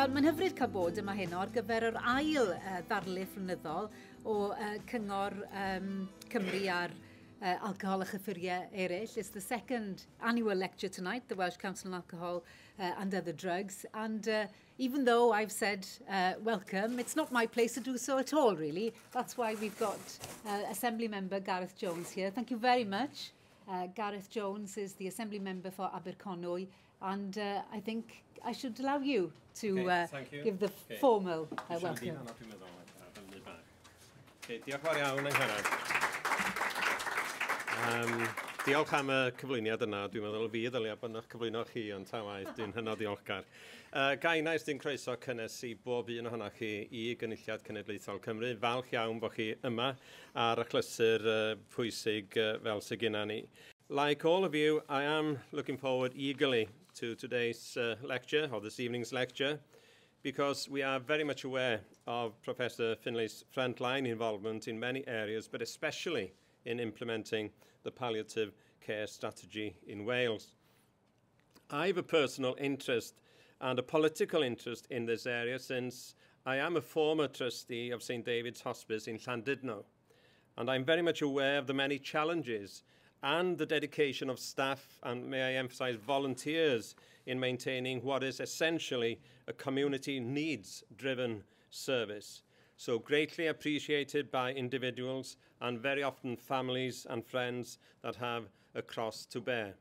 Wel, mae'n hyfryd cael bod yma heno ar gyfer yr ail ddarlith flynyddol o Cyngor Cymru ar alcohol a chyffuriau eraill. It's the second annual lecture tonight, the Welsh Council on Alcohol and Other Drugs. And even though I've said welcome, it's not my place to do so at all, really. That's why we've got Assembly Member Gareth Jones here. Thank you very much. Gareth Jones is the Assembly Member for Aberconwy, and I think I should allow you to give the formal welcome. Diolch fawr iawn yng Ngharad. Diolch am y cyflwyniad yna. Dwi'n meddwl fi ddylio bod eich cyflwyno chi ond ta waith. Dwi'n hynod diolchgar. Gai nais di'n croeso cynnes i bob un ohonoch chi i Gynulliad Cenedlaethol Cymru. Falch iawn bod chi yma ar y chlysur pwysig fel sydd gyda ni. Like all of you, I am looking forward eagerly to today's lecture, or this evening's lecture, because we are very much aware of Professor Finlay's frontline involvement in many areas, but especially in implementing the palliative care strategy in Wales. I have a personal interest and a political interest in this area since I am a former trustee of St David's Hospice in Llandudno, and I'm very much aware of the many challenges and the dedication of staff and, may I emphasise, volunteers in maintaining what is essentially a community needs-driven service. So greatly appreciated by individuals and very often families and friends that have a cross to bear.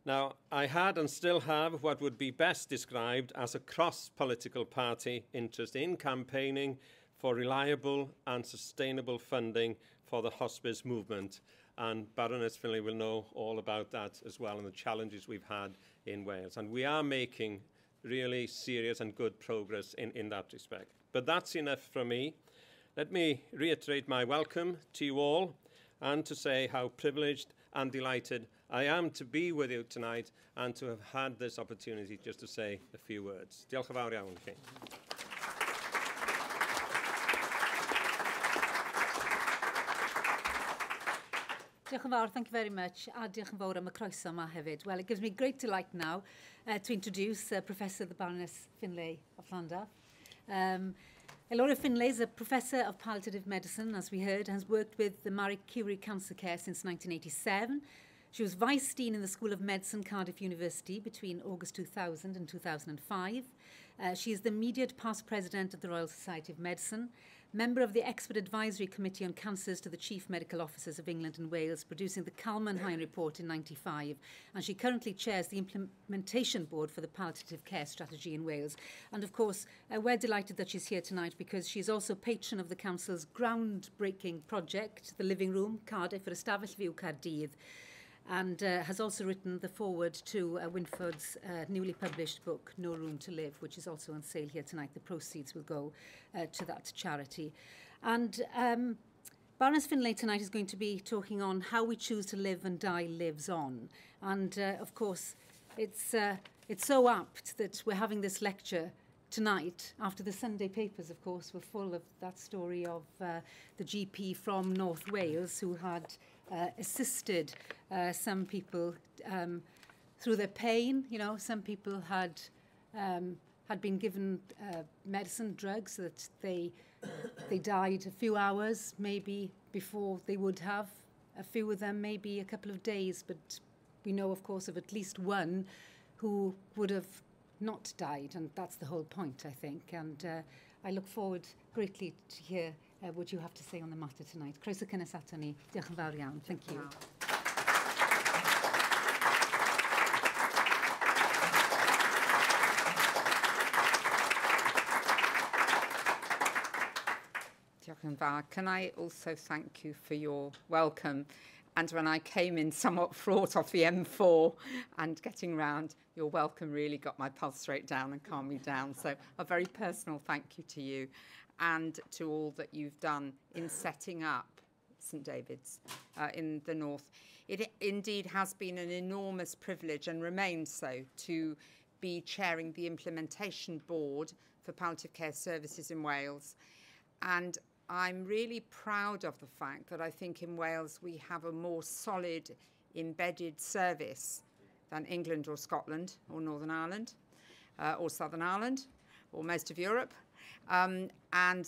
Now, I had and still have what would be best described as a cross-political party interest in campaigning for reliable and sustainable funding for the hospice movement. And Baroness Finlay will know all about that as well and the challenges we've had in Wales. And we are making really serious and good progress in that respect. But that's enough from me. Let me reiterate my welcome to you all and to say how privileged and delighted I am to be with you tonight and to have had this opportunity just to say a few words. Diolch yn fawr iawn chi. Diolch yn fawr, thank you very much. A diolch yn fawr am y croeso yma hefyd. Well, it gives me great delight now to introduce Professor the Baroness Finlay of Llandaff. Elora Finlay is a Professor of Palliative Medicine, as we heard, and has worked with the Marie Curie Cancer Care since 1987. She was Vice Dean in the School of Medicine, Cardiff University, between August 2000 and 2005. She is the immediate past President of the Royal Society of Medicine, member of the Expert Advisory Committee on Cancers to the Chief Medical Officers of England and Wales, producing the Kalman-Hein Report in '95, and she currently chairs the Implementation Board for the Palliative Care Strategy in Wales. And of course, we're delighted that she's here tonight because she's also patron of the Council's groundbreaking project, The Living Room, Cardiff, for Ystafell Fyw Caerdydd, and has also written the foreword to Winford's newly published book, No Room to Live, which is also on sale here tonight. The proceeds will go to that charity. And Baroness Finlay tonight is going to be talking on how we choose to live and die lives on. And of course, it's so apt that we're having this lecture tonight after the Sunday papers, of course, were full of that story of the GP from North Wales who had assisted some people through their pain. You know, some people had been given medicine, drugs, that they died a few hours maybe before they would have. A few of them maybe a couple of days, but we know, of course, of at least one who would have not died, and that's the whole point, I think. And I look forward greatly to hear what you have to say on the matter tonight. Croeso cynnes ato ni. Diolch yn fawr iawn. Thank you. Diolch yn fawr. Can I also thank you for your welcome? And when I came in somewhat fraught off the M4 and getting round, your welcome really got my pulse rate down and calmed me down. So a very personal thank you to you and to all that you've done in setting up St David's in the north. It indeed has been an enormous privilege and remains so to be chairing the Implementation Board for Palliative Care Services in Wales. And I'm really proud of the fact that I think in Wales we have a more solid embedded service than England or Scotland or Northern Ireland or Southern Ireland. or most of Europe, and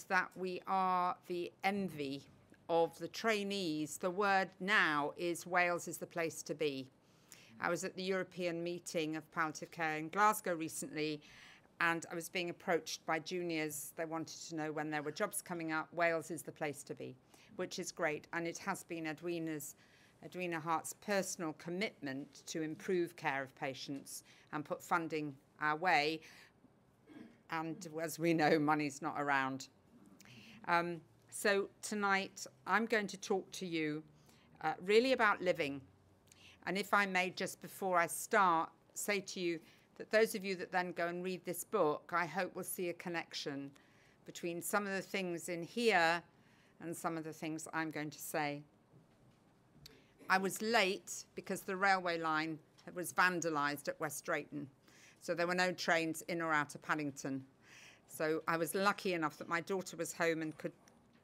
that we are the envy of the trainees. The word now is Wales is the place to be. I was at the European meeting of palliative care in Glasgow recently, and I was being approached by juniors. They wanted to know when there were jobs coming up. Wales is the place to be, which is great. And it has been Edwina Hart's personal commitment to improve care of patients and put funding our way. And as we know, money's not around. So tonight, I'm going to talk to you really about living. And if I may, just before I start, say to you that those of you that then go and read this book, I hope will see a connection between some of the things in here and some of the things I'm going to say. I was late because the railway line was vandalised at West Drayton. So there were no trains in or out of Paddington. So I was lucky enough that my daughter was home and could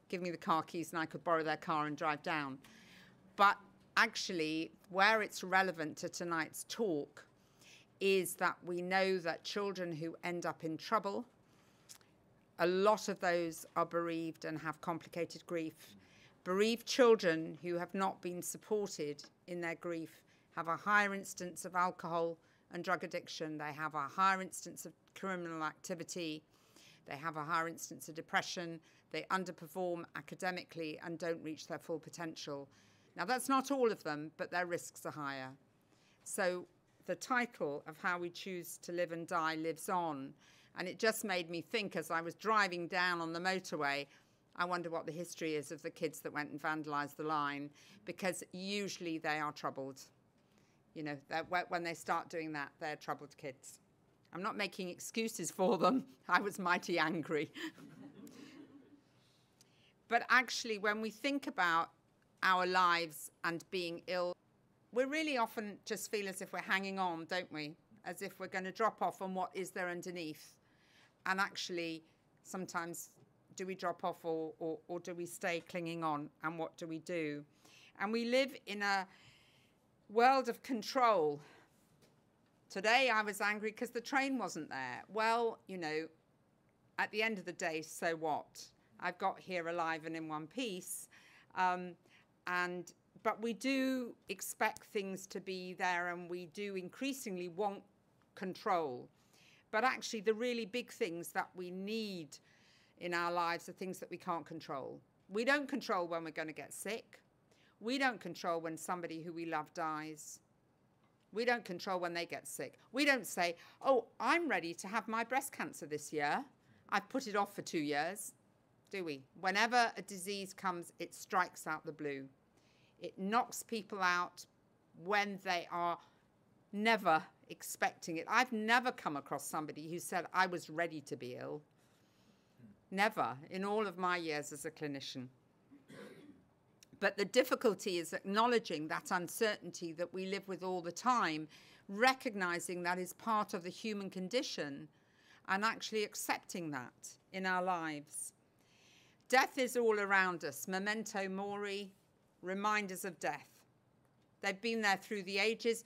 give me the car keys and I could borrow their car and drive down. But actually, where it's relevant to tonight's talk is that we know that children who end up in trouble, a lot of those are bereaved and have complicated grief. Bereaved children who have not been supported in their grief have a higher instance of alcohol and drug addiction. They have a higher instance of criminal activity. They have a higher instance of depression. They underperform academically and don't reach their full potential. Now, that's not all of them, but their risks are higher. So the title of How We Choose to Live and Die lives on. And it just made me think as I was driving down on the motorway, I wonder what the history is of the kids that went and vandalised the line, because usually they are troubled. You know, when they start doing that, they're troubled kids. I'm not making excuses for them. I was mighty angry. But actually, when we think about our lives and being ill, we really often just feel as if we're hanging on, don't we? As if we're going to drop off on what is there underneath. And actually, sometimes do we drop off or do we stay clinging on? And what do we do? And we live in a world of control. Today I was angry because the train wasn't there. Well, you know, at the end of the day, so what? I've got here alive and in one piece. But we do expect things to be there, and we do increasingly want control. But actually, the really big things that we need in our lives are things that we can't control. We don't control when we're going to get sick. We don't control when somebody who we love dies. We don't control when they get sick. We don't say, oh, I'm ready to have my breast cancer this year. I've put it off for 2 years. Do we? Whenever a disease comes, it strikes out the blue. It knocks people out when they are never expecting it. I've never come across somebody who said, I was ready to be ill. Never, in all of my years as a clinician. But the difficulty is acknowledging that uncertainty that we live with all the time, recognizing that is part of the human condition, and actually accepting that in our lives. Death is all around us. Memento mori, reminders of death. They've been there through the ages.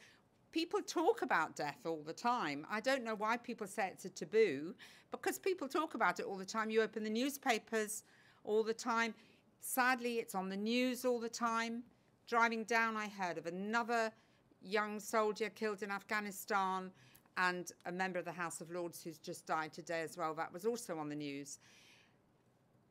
People talk about death all the time. I don't know why people say it's a taboo, because people talk about it all the time. You open the newspapers all the time. Sadly, it's on the news all the time. Driving down, I heard of another young soldier killed in Afghanistan, and a member of the House of Lords who's just died today as well. That was also on the news.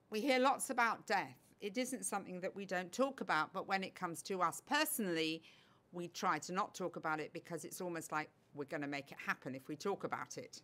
We hear lots about death. It isn't something that we don't talk about, but when it comes to us personally, we try to not talk about it because it's almost like we're going to make it happen if we talk about it.